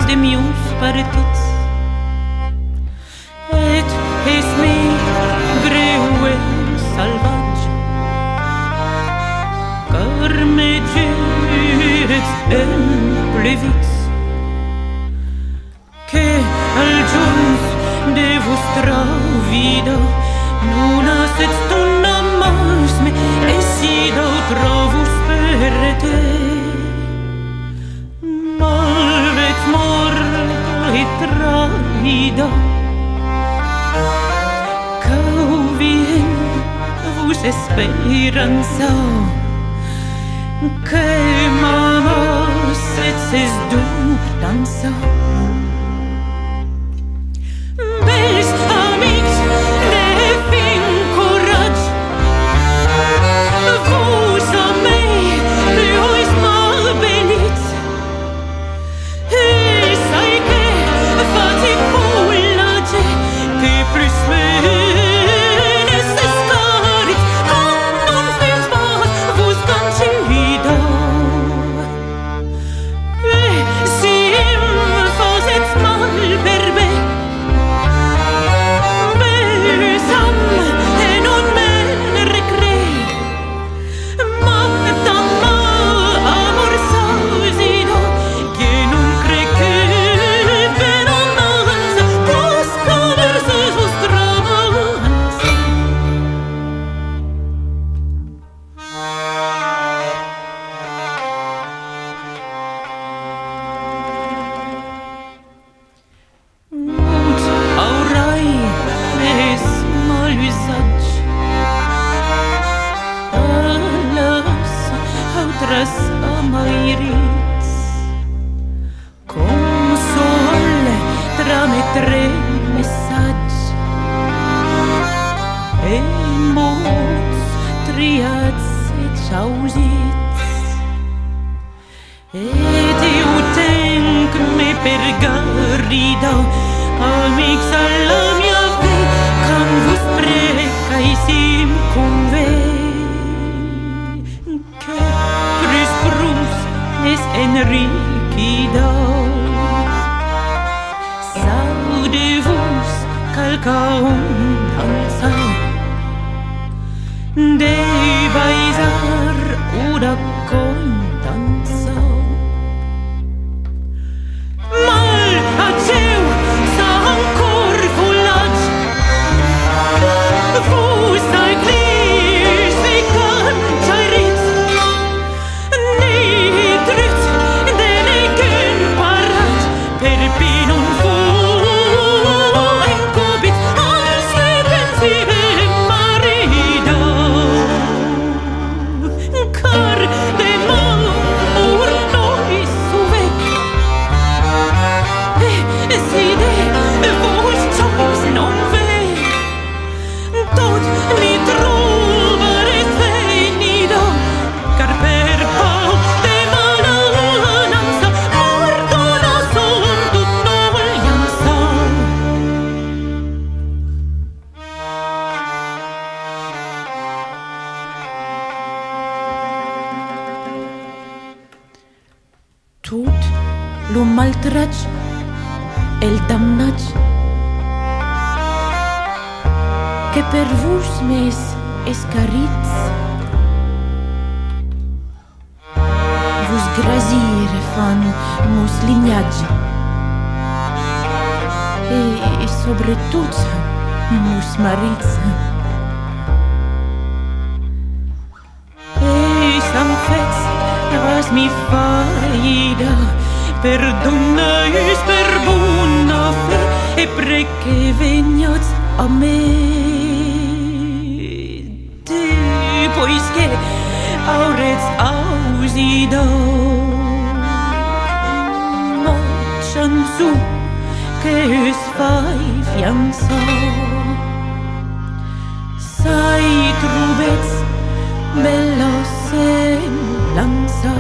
de mius partits. Et es mi greu e salvatge, car me giurets emplevits, que al giuns de vostra vida non asset stunda mas me e si d'altrovus per te. Malvet morta e traida, cau vien vos esperança, que mamas et ses dubtança. Bels amics de fin coratge, vos a mei pliois m'abellits, e sai que fati fullage, que plus me necessarit, quand non fins pas vos cancida. E si em faset mal per me, besam e non me recrei, ma tamma amor sausido, que non crec que venonanza posca versus vostranza. Mut aurai mes malusatge, alas autras amairits, com sol trametre messatge, e mots triats et chausits, et eu tenc me per garrida, amics a la mia fe, can vos precaisim conve, que prus prus es enriquida. Saudevos calca undanza, de baisar una condanza. Mal aceu sa ancor volage, vos al glis vi cantarits, ni drut de negen parat, per pinon fu encobit al sepensive marida, car de mal urno i suvec, e si de vos chois non ve, tot ni trovares venido, car per pau de malananza morto no son tut nolianza. Tot lo maltrach, el damnach, que per vos mes escarits, vos grazire fan mos lignatge, e sobretot mos marits. E s'han fets ras mi faida, perdonais per bona fe, e preque veniats a me. Pois que aurets ausido, ma chanzu que es fai fiança, sai trubets bella semblança.